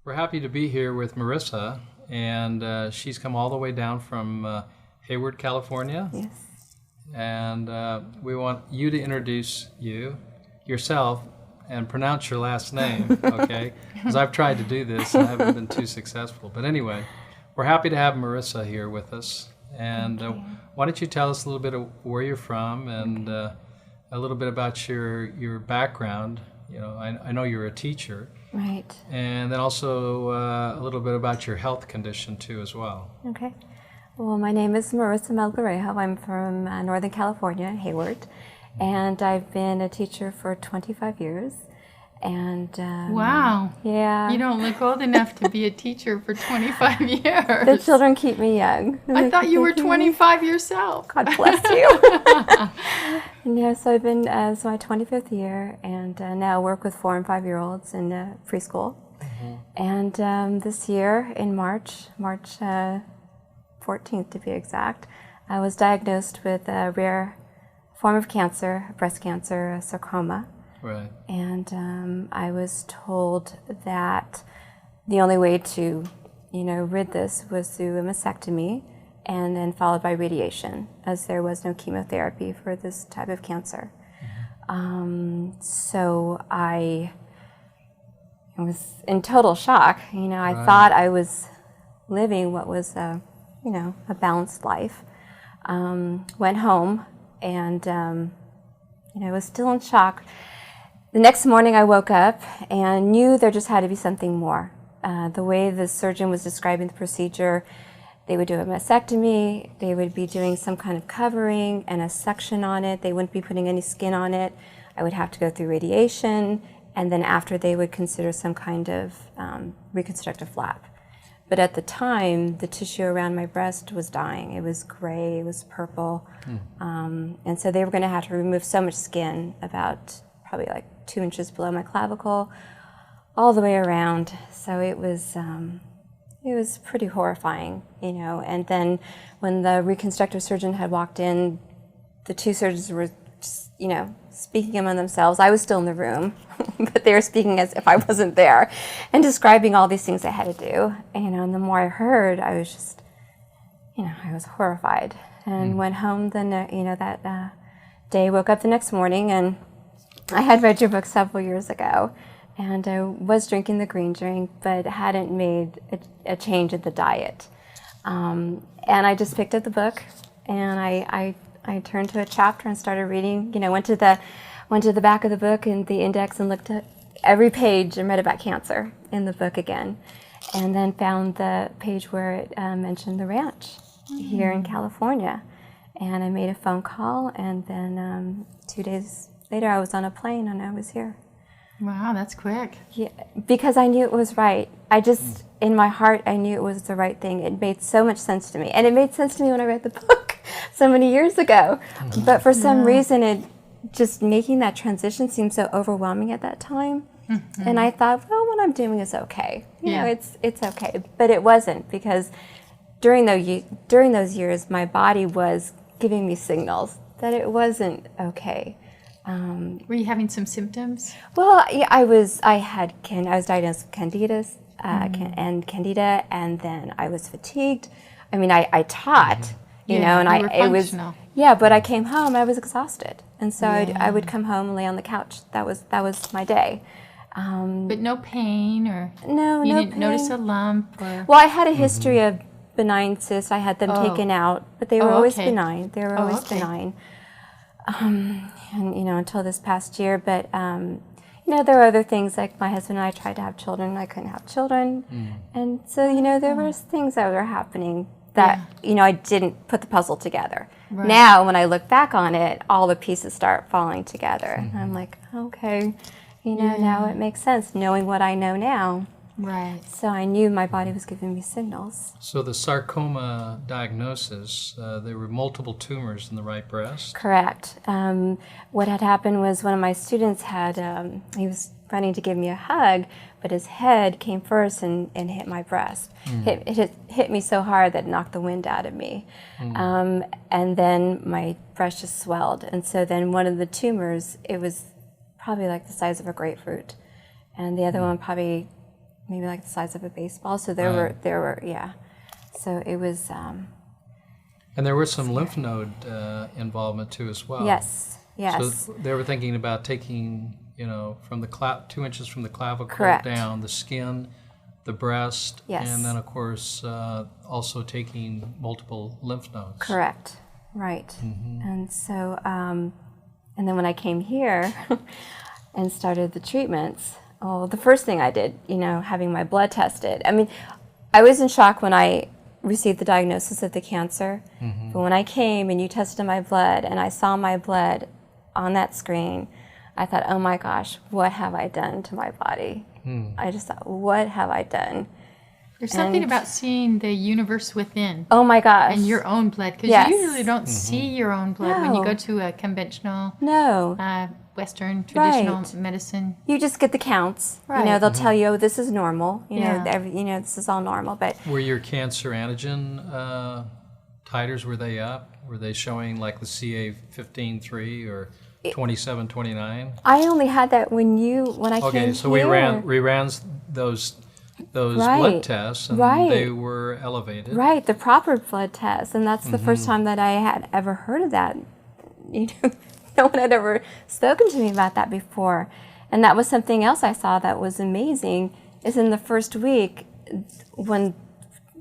We're happy to be here with Marisa, and she's come all the way down from Hayward, California. Yes. And we want you to introduce yourself, and pronounce your last name, okay? Because I've tried to do this and I haven't been too successful. But anyway, we're happy to have Marisa here with us. And why don't you tell us a little bit of where you're from and a little bit about your background. You know, I know you're a teacher. Right. And then also a little bit about your health condition too as well. Okay. Well, my name is Marisa Melgarejo. I'm from Northern California, Hayward. And I've been a teacher for 25 years. And wow. Yeah. You don't look old enough to be a teacher for 25 years. The children keep me young. I thought you were 25 yourself. God bless you. Yeah, so I've been, so my 25th year, and now work with 4 and 5-year-olds in preschool. Mm-hmm. And this year, in March 14th to be exact, I was diagnosed with a rare form of cancer, breast cancer, sarcoma. Right. And I was told that the only way to, rid this was through a mastectomy and then followed by radiation, as there was no chemotherapy for this type of cancer. Mm-hmm. So I was in total shock. I thought I was living what was a balanced life. Went home and, I was still in shock. The next morning I woke up and knew there just had to be something more. The way the surgeon was describing the procedure, they would do a mastectomy, they would be doing some kind of covering and a suction on it, they wouldn't be putting any skin on it, I would have to go through radiation, and then after they would consider some kind of reconstructive flap. But at the time, the tissue around my breast was dying. It was gray, it was purple. And so they were gonna have to remove so much skin, about probably like 2 inches below my clavicle, all the way around. So it was pretty horrifying, And then when the reconstructive surgeon had walked in, the 2 surgeons were just, speaking among themselves. I was still in the room, but they were speaking as if I wasn't there and describing all these things I had to do. And the more I heard, I was just, I was horrified. And went home that day, woke up the next morning, and I had read your book several years ago, and I was drinking the green drink, but hadn't made a change in the diet. And I just picked up the book, and I turned to a chapter and started reading. Went to the back of the book and the index and looked at every page and read about cancer in the book again, and then found the page where it mentioned the ranch here in California. And I made a phone call, and then 2 days later I was on a plane and I was here. Wow, that's quick. Yeah, because I knew it was right. I just, in my heart, I knew it was the right thing. It made so much sense to me. And it made sense to me when I read the book so many years ago. But for some reason, it just making that transition seemed so overwhelming at that time. And I thought, well, what I'm doing is okay. You know, it's okay. But it wasn't, because during those years, my body was giving me signals that it wasn't okay. Were you having some symptoms? Well, yeah, I was diagnosed with and candida, and then I was fatigued. I mean, I taught, you know, and it was but I came home, I was exhausted, and so I would come home and lay on the couch. That was my day. But no pain, or no didn't pain. Notice a lump, or well, I had a history of benign cysts. I had them taken out, but they were always benign. They were always benign. And until this past year, but there were other things, like my husband and I tried to have children, and I couldn't have children, and so there were things that were happening that I didn't put the puzzle together. Right. Now, when I look back on it, all the pieces start falling together, and I'm like, okay, now it makes sense, knowing what I know now. Right. So I knew my body was giving me signals. So the sarcoma diagnosis, there were multiple tumors in the right breast? Correct. What had happened was one of my students he was running to give me a hug, but his head came first and hit my breast. It hit me so hard that it knocked the wind out of me. And then my breast just swelled. And so then one of the tumors, it was probably like the size of a grapefruit. And the other one probably maybe like the size of a baseball. So there Right. were, yeah. So it was, And there was some lymph node involvement too as well. yes, yes. So they were thinking about taking, from the 2 inches from the clavicle Correct. down, the skin, the breast, Yes. and then of course also taking multiple lymph nodes. Correct. Right. And so, and then when I came here and started the treatments, the first thing I did, having my blood tested. I mean, I was in shock when I received the diagnosis of the cancer. But when I came and you tested my blood and I saw my blood on that screen, I thought, oh my gosh, what have I done to my body? I just thought, what have I done? There's something about seeing the universe within Oh my gosh. and your own blood, because Yes. you usually don't see your own blood when you No. go to a conventional No. Western traditional Right. medicine. You just get the counts. Right. They'll tell you, oh, this is normal. Yeah. This is all normal. But Were your cancer antigen titers, were they up? Were they showing like the CA 15-3 or 27-29? I only had that when I came Okay, here. so we ran those Right. blood tests, and Right. they were elevated. Right, the proper blood test, and that's the first time that I had ever heard of that. No one had ever spoken to me about that before, and that was something else I saw that was amazing. Is in the first week when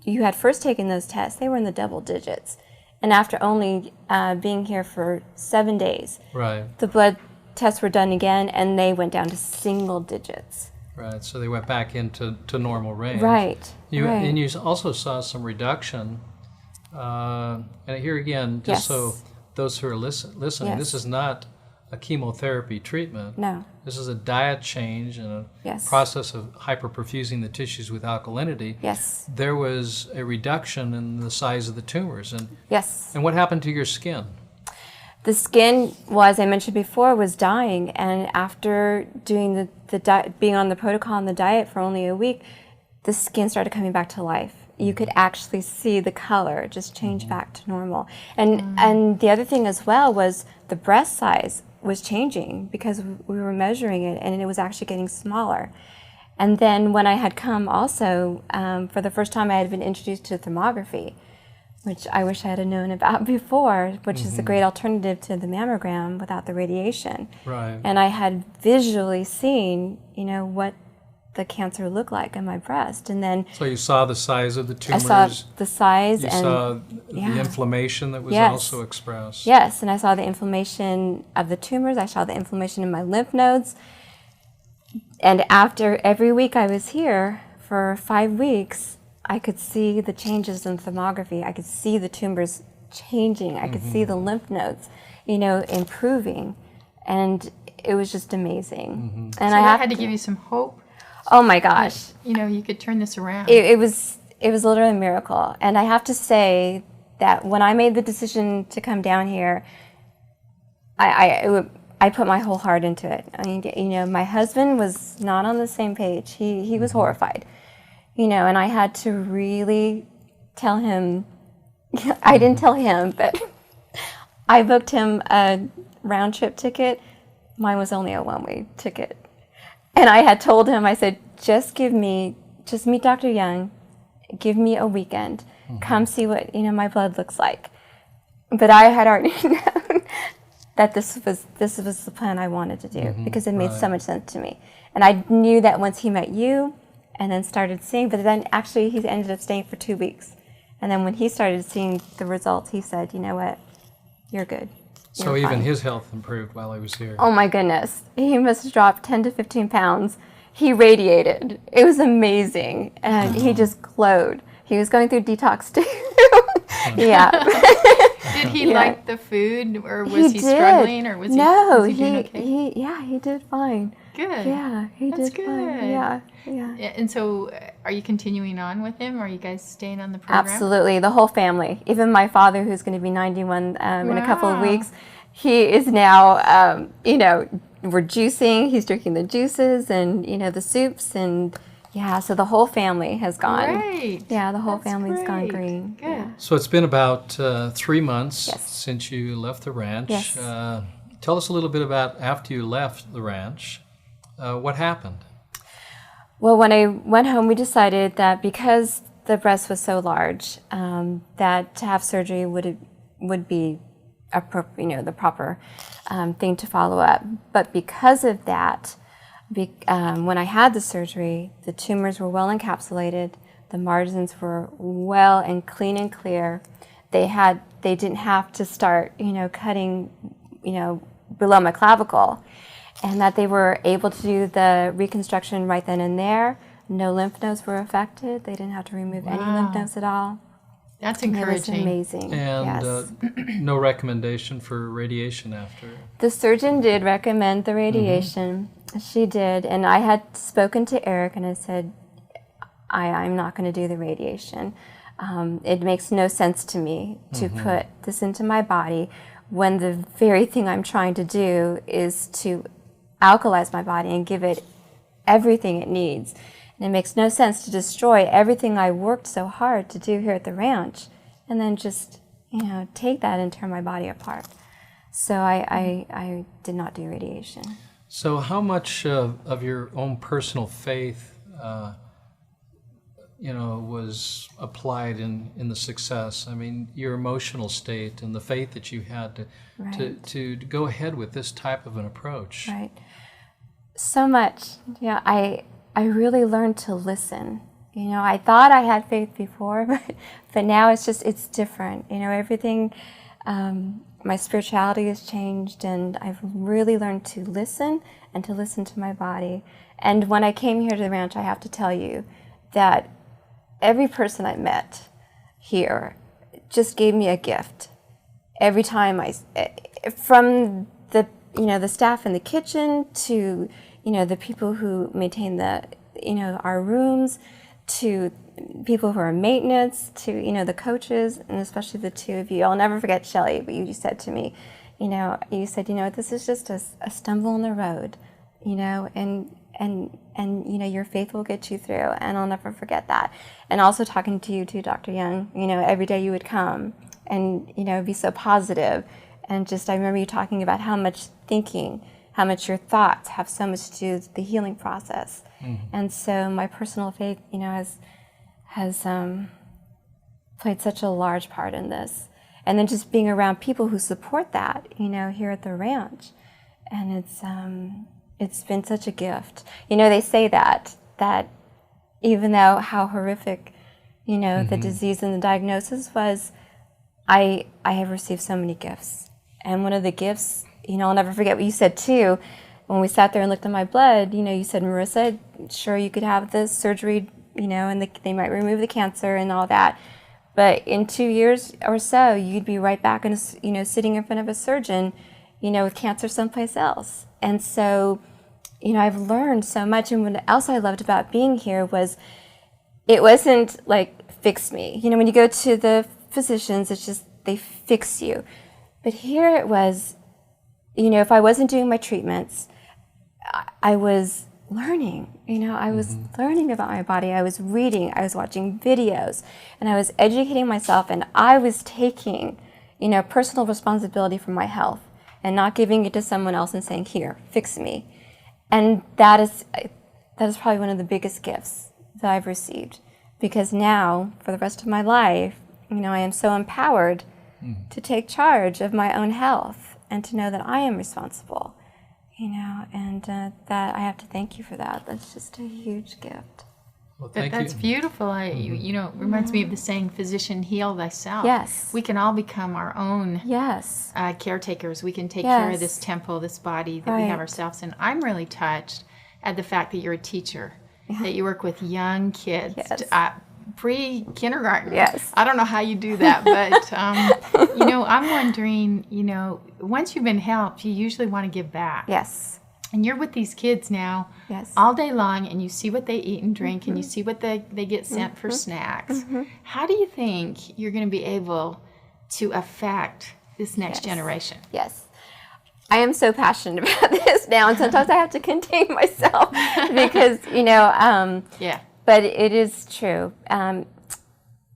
you had first taken those tests, they were in the double digits, and after only being here for 7 days, Right, the blood tests were done again, and they went down to single digits. right. So they went back into normal range. Right. right. And you also saw some reduction. And here again, just Yes. so those who are listening, Yes. this is not a chemotherapy treatment. No. This is a diet change and a Yes. process of hyperperfusing the tissues with alkalinity. Yes. There was a reduction in the size of the tumors. Yes. And what happened to your skin? The skin, well, as I mentioned before, was dying, and after doing being on the protocol and the diet for only a week, the skin started coming back to life. You could actually see the color just change back to normal. And the other thing as well was the breast size was changing because we were measuring it, and it was actually getting smaller. And then when I had come also, for the first time I had been introduced to thermography, which I wish I had known about before, which is a great alternative to the mammogram without the radiation. Right. And I had visually seen, what the cancer looked like in my breast. And then So you saw the size of the I tumors. saw the size You and saw the yeah. inflammation that was Yes. also expressed. yes, and I saw the inflammation of the tumors. I saw the inflammation in my lymph nodes. And after every week I was here for 5 weeks, I could see the changes in thermography. I could see the tumors changing. I could see the lymph nodes, improving. And it was just amazing. And So I that had to give you some hope. oh my gosh. You could turn this around. It was literally a miracle. And I have to say that when I made the decision to come down here, I put my whole heart into it. I mean, my husband was not on the same page. He was horrified, and I had to really tell him. I didn't tell him, but I booked him a round trip ticket. Mine was only a one-way ticket. And I had told him, I said, just meet Dr. Young, give me a weekend, come see what, my blood looks like. But I had already known that this was the plan I wanted to do because it made so much sense to me. And I knew that once he met you and then started seeing, but then actually he ended up staying for 2 weeks. And then when he started seeing the results, he said, you know what, you're good. So You're even fine." his health improved while he was here. Oh my goodness. He must have dropped 10 to 15 pounds. He radiated. It was amazing. And he just glowed. He was going through detox too. Yeah. Did he like the food, or was he did. struggling, or was he, No, was he doing okay? he did fine. Good. Yeah, he That's did fine. good. Yeah. And so, are you continuing on with him? Or are you guys staying on the program? Absolutely. The whole family. Even my father, who's going to be 91 in a couple of Wow. weeks, he is now, we're juicing. He's drinking the juices and, the soups. And, yeah, so the whole family has gone. Great. Yeah, the whole That's family's gone great. green. Good. Yeah. So it's been about 3 months Yes. since you left the ranch. Yes. Tell us a little bit about after you left the ranch. What happened? Well, when I went home, we decided that because the breast was so large, that to have surgery would be the proper thing to follow up. But because of that, when I had the surgery, the tumors were well encapsulated, the margins were well and clean and clear. They didn't have to start, cutting, below my clavicle, and that they were able to do the reconstruction right then and there. No lymph nodes were affected. They didn't have to remove any lymph nodes at all. That's And encouraging. it was amazing. And yes. No recommendation for radiation after. The surgeon did recommend the radiation. She did. And I had spoken to Eric and I said, I'm not going to do the radiation. It makes no sense to me to put this into my body when the very thing I'm trying to do is to alkalize my body and give it everything it needs. And it makes no sense to destroy everything I worked so hard to do here at the ranch and then just, take that and tear my body apart. So I did not do radiation. So how much of your own personal faith was applied in the success? I mean, your emotional state and the faith that you had to go ahead with this type of an approach. Right. So much. Yeah, I really learned to listen. I thought I had faith before, but now it's different. Everything, my spirituality has changed, and I've really learned to listen and to listen to my body. And when I came here to the ranch, I have to tell you that every person I met here just gave me a gift. Every time from the staff in the kitchen to, the people who maintain our rooms, to people who are maintenance, to, the coaches, and especially the two of you. I'll never forget, Shelley, what you said to me. You said, this is just a stumble in the road, and your faith will get you through, and I'll never forget that. And also talking to you too, Dr. Young, every day you would come and, be so positive. And just, I remember you talking about how much your thoughts have so much to do with the healing process. And so my personal faith, has played such a large part in this. And then just being around people who support that, here at the ranch. And it's been such a gift. They say that even though how horrific, the disease and the diagnosis was, I have received so many gifts. And one of the gifts, I'll never forget what you said too, when we sat there and looked at my blood, you said, Marisa, sure you could have this surgery, and they might remove the cancer and all that. But in 2 years or so, you'd be right back in, sitting in front of a surgeon, with cancer someplace else. And so, I've learned so much. And what else I loved about being here was it wasn't like fix me. When you go to the physicians, it's just they fix you. But here it was, if I wasn't doing my treatments, I was learning. I was learning about my body. I was reading. I was watching videos. And I was educating myself. And I was taking, personal responsibility for my health and not giving it to someone else and saying, here, fix me. And that is probably one of the biggest gifts that I've received. Because now, for the rest of my life, I am so empowered to take charge of my own health and to know that I am responsible, and that I have to thank you for that. That's just a huge gift. Well, thank That's you. beautiful. It reminds me of the saying, physician, heal thyself. Yes. We can all become our own Yes. caretakers. We can take care of Yes. this temple, this body that we have Right. ourselves in. I'm really touched at the fact that you're a teacher, that you work with young kids, Yes. pre-kindergarten. Yes. I don't know how you do that, but, I'm wondering, once you've been helped, you usually want to give back. Yes. And you're with these kids now Yes. all day long, and you see what they eat and drink, and you see what they get sent for snacks. How do you think you're going to be able to affect this next generation? Yes. I am so passionate about this now, and sometimes I have to contain myself because, Yeah. but it is true.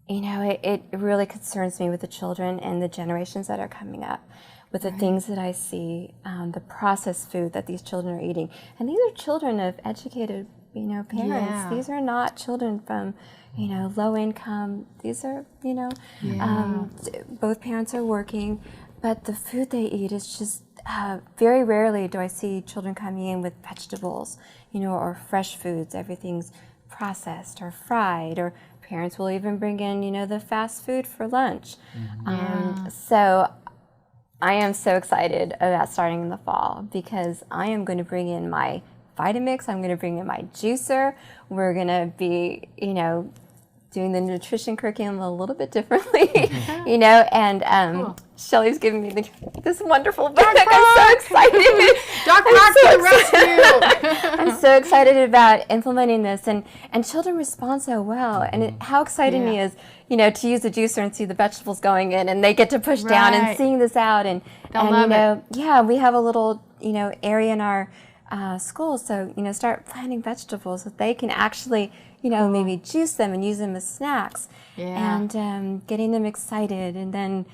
It really concerns me with the children and the generations that are coming up, with the things that I see, the processed food that these children are eating. And these are children of educated parents. Yeah. These are not children from, low income. These are, both parents are working, but the food they eat is just very rarely do I see children coming in with vegetables, or fresh foods. Everything's processed or fried, or parents will even bring in, the fast food for lunch. So I am so excited about starting in the fall because I am going to bring in my Vitamix. I'm going to bring in my juicer. We're going to be, doing the nutrition curriculum a little bit differently, and Cool. Shelly's giving me this wonderful book. I'm so excited. Doc Rock to the rescue! I'm so excited about implementing this, and children respond so well. And how exciting me is, to use the juicer and see the vegetables going in, and they get to push down and Right. seeing this out, and love it. we have a little area in our school, so start planting vegetables so they can actually maybe juice them and use them as snacks, and getting them excited, and then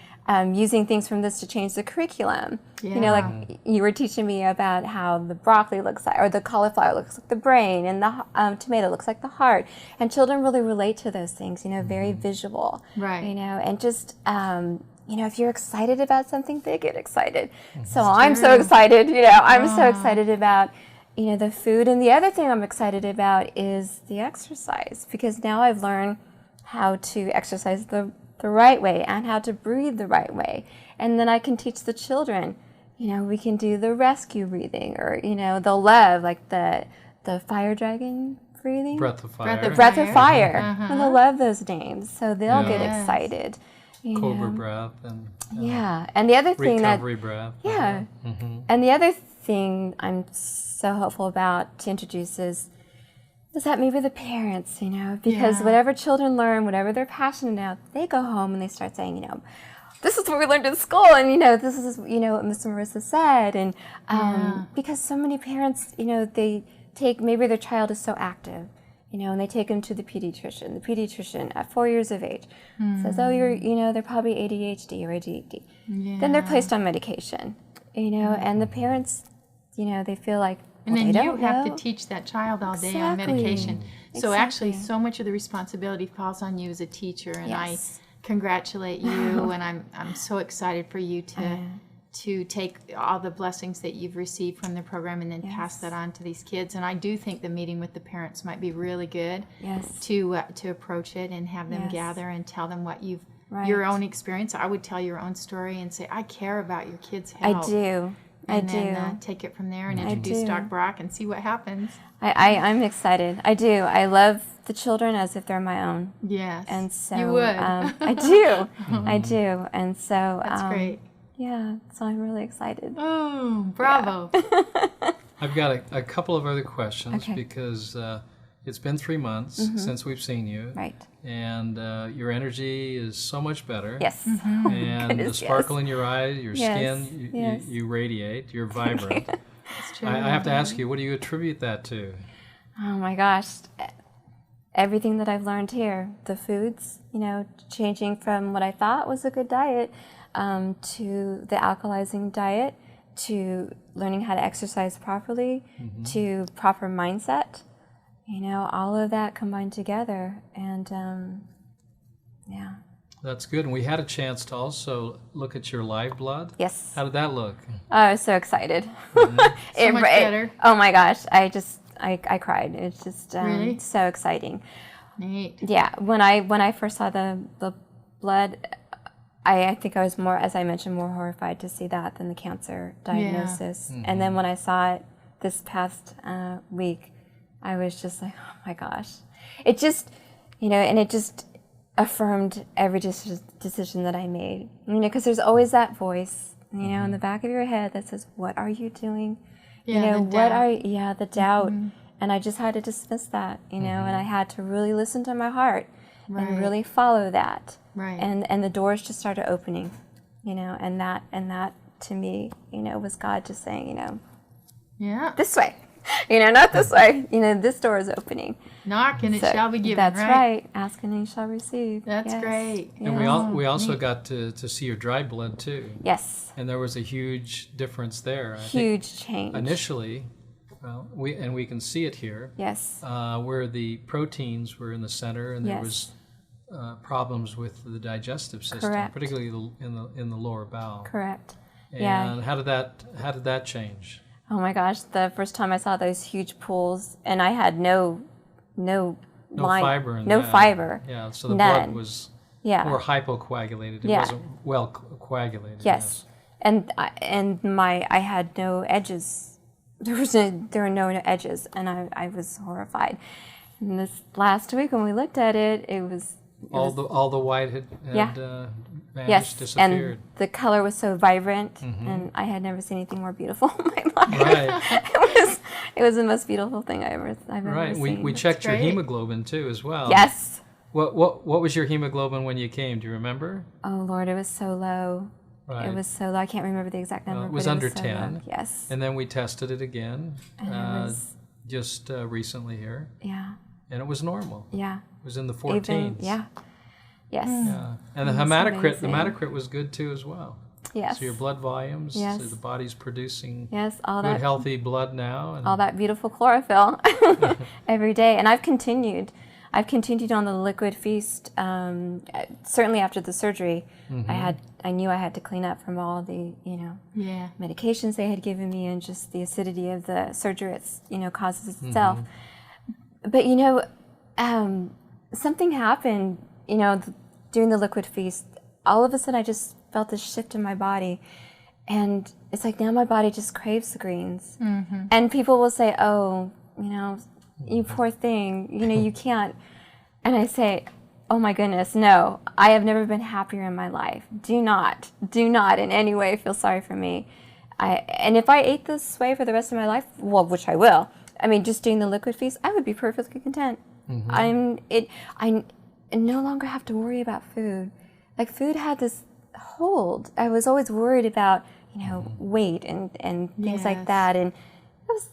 using things from this to change the curriculum. Like you were teaching me about how the broccoli looks like, or the cauliflower looks like the brain, and the tomato looks like the heart, and children really relate to those things. Very visual. Right. And just if you're excited about something, they get excited. So I'm so excited. I'm so excited about the food. And the other thing I'm excited about is the exercise, because now I've learned how to exercise the right way and how to breathe the right way. And then I can teach the children, we can do the rescue breathing, or, the love, like the fire dragon breathing. Breath of fire. The breath of fire. And they'll love those names. So they'll get Yes. excited. Cobra breath and And the other thing recovery breath. and the other thing I'm so hopeful about to introduce is that maybe the parents, because whatever children learn, whatever they're passionate about, they go home and they start saying, this is what we learned in school, and this is what Miss Marisa said, and because so many parents, they take, maybe their child is so active, and they take them to the pediatrician. The pediatrician at 4 years of age says, oh, they're probably ADHD or ADD. Then they're placed on medication, and the parents, they feel like, And well, then they you don't have know. to teach that child all day on Exactly. medication. So actually, Exactly. so much of the responsibility falls on you as a teacher, and Yes. I congratulate you, and I'm so excited for you to take all the blessings that you've received from the program and then pass that on to these kids. And I do think the meeting with the parents might be really good to approach it and have them gather and tell them what you've your own experience. I would tell your own story and say, I care about your kids' health. I do. And then take it from there and introduce do. Doc Brock and see what happens. I'm excited. I do. I love the children as if they're my own. Yes. And so you would. I do. I do. And so That's great. Yeah, so I'm really excited. Oh, bravo. I've got a couple of other questions Okay. because it's been 3 months since we've seen you. Right. And your energy is so much better. Yes. And the Goodness, sparkle in your eyes, your Yes, skin, yes. you radiate, you're vibrant. That's true. I have to ask you, what do you attribute that to? Oh my gosh. Everything that I've learned here, the foods, changing from what I thought was a good diet to the alkalizing diet, to learning how to exercise properly, to proper mindset, all of that combined together. And yeah. That's good. And we had a chance to also look at your live blood. Yes. How did that look? I was so excited. So much better. Oh my gosh. I cried. It's just Really? so exciting. Neat. Yeah. When I first saw the blood, I think I was more, as I mentioned, more horrified to see that than the cancer diagnosis. And then when I saw it this past week, I was just like, oh my gosh. It just, and it just affirmed every decision that I made. Because there's always that voice, in the back of your head that says, what are you doing? Yeah, the what doubt. the doubt. And I just had to dismiss that, and I had to really listen to my heart and really follow that. Right. And the doors just started opening, and that to me, was God just saying, Yeah. this way, not this way, this door is opening. Knock and it So shall be given. That's right. Ask and you shall receive. That's Yes. great. And Yes. we also got to see your dry blood too. Yes. And there was a huge difference there. I think Huge change. initially, Well, we can see it here. Yes. Where the proteins were in the center, and there Yes. was problems with the digestive system, Correct. particularly in the lower bowel. Correct. And Yeah. how did that change? Oh my gosh, the first time I saw those huge pools, and I had no No line, fiber in no that. fiber. Yeah, so the None. blood was Yeah. more hypocoagulated. It Yeah. wasn't well coagulated. Yes. And I had no edges. There were no edges, and I was horrified. And this last week when we looked at it, it was All the white had Yeah. Vanished, yes, disappeared. and the color was so vibrant, and I had never seen anything more beautiful in my life. Right. It was the most beautiful thing I've ever Right. seen. We checked your great. hemoglobin too as well. Yes. What was your hemoglobin when you came? Do you remember? Oh Lord, it was so low. Right. It was so low. I can't remember the exact number. It was but under so 10. low. Yes. And then we tested it again And it was, just recently here, yeah. and it was normal. Yeah. It was in the 14s. Yeah. Yes. Yeah. And the That's hematocrit, the amazing. hematocrit was good too as well. Yes. So your blood volumes, Yes. so the body's producing Yes. All good, that. healthy blood now. And All that beautiful chlorophyll every day, and I've continued on the liquid feast. Certainly after the surgery, I knew I had to clean up from all the Yeah. medications they had given me, and just the acidity of the surgery causes itself. But something happened during the liquid feast. All of a sudden I just felt this shift in my body, and it's like now my body just craves the greens. And people will say, oh, you poor thing, you can't. And I say, oh my goodness, no, I have never been happier in my life. Do not in any way feel sorry for me. And if I ate this way for the rest of my life, well, which I will, just doing the liquid feast, I would be perfectly content. I no longer have to worry about food. Like, food had this hold. I was always worried about, weight and things like Yes. that. And it was,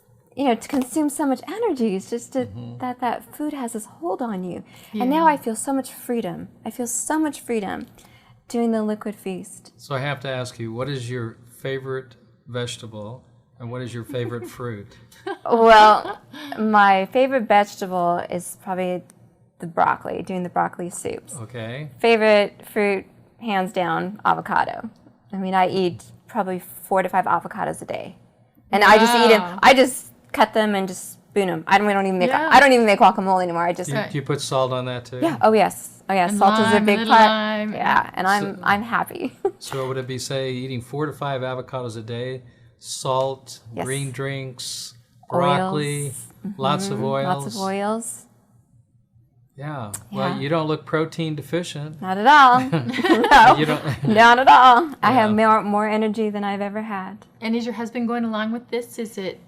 to consume so much energy. It's just that food has this hold on you. And now I feel so much freedom. I feel so much freedom doing the liquid feast. so I have to ask you, what is your favorite vegetable and what is your favorite fruit? Well, my favorite vegetable is probably the broccoli, doing the broccoli soups. Okay. Favorite fruit, hands down, avocado. I eat probably 4 to 5 avocados a day. And I just eat them. Wow. I just cut them and just spoon them. I don't even make guacamole anymore. I just Do you put salt on that too? yeah. Oh yes. And Salt is a lime, big little part. lime. Yeah, and I'm happy. So would it be, say, eating 4 to 5 avocados a day, salt, Yes. green drinks, broccoli, Oils. lots of oils? Lots of oils. Yeah. Yeah. Well, you don't look protein deficient. Not at all. No, You don't. not at all. I have Yeah. more energy than I've ever had. And is your husband going along with this? Is it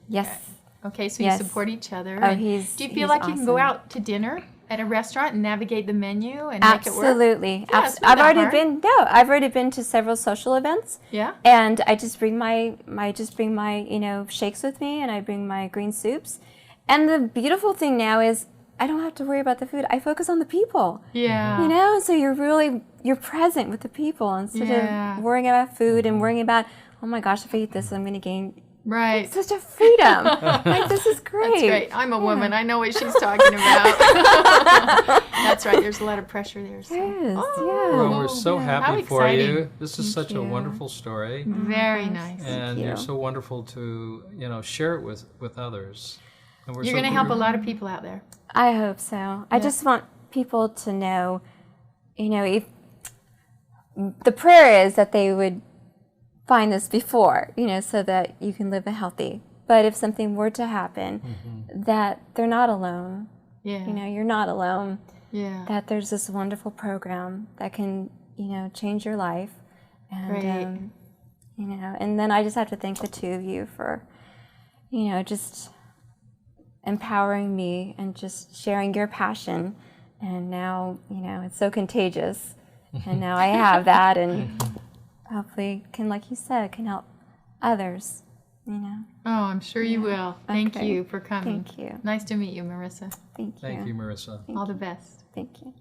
Yes. okay? So Yes. you support each other. Oh, And he's do you feel he's like you can go awesome. out to dinner at a restaurant and navigate the menu and make it work? Absolutely. Yeah, it's not I've that already hard. been. No, I've already been to several social events. Yeah. And I just bring my shakes with me, and I bring my green soups. And the beautiful thing now is I don't have to worry about the food. I focus on the people. Yeah. So you're present with the people instead Yeah. of worrying about food and worrying about, oh my gosh, if I eat this, I'm going to gain Right. such a freedom. Like, this is great. That's great. I'm a woman. I know what she's talking about. That's right. There's a lot of pressure there. So. Yes, Well, yeah. we're so How happy for exciting. you. This is such a you. wonderful story, Very nice. and you. you're so wonderful to share it with others. And we're You're so going to help a lot of people out there. I hope so. I just want people to know, if the prayer is that they would find this before, so that you can live a healthy. But if something were to happen, that they're not alone. Yeah. You're not alone. Yeah. That there's this wonderful program that can, change your life. And, Great. and then I just have to thank the two of you for, just empowering me and just sharing your passion. And now, it's so contagious. And now I have that, and hopefully can, like you said, can help others, Oh, I'm sure you will. Thank Okay. you for coming. Thank you. Nice to meet you, Marisa. Thank you. Thank you, Marisa. All the best. Thank you.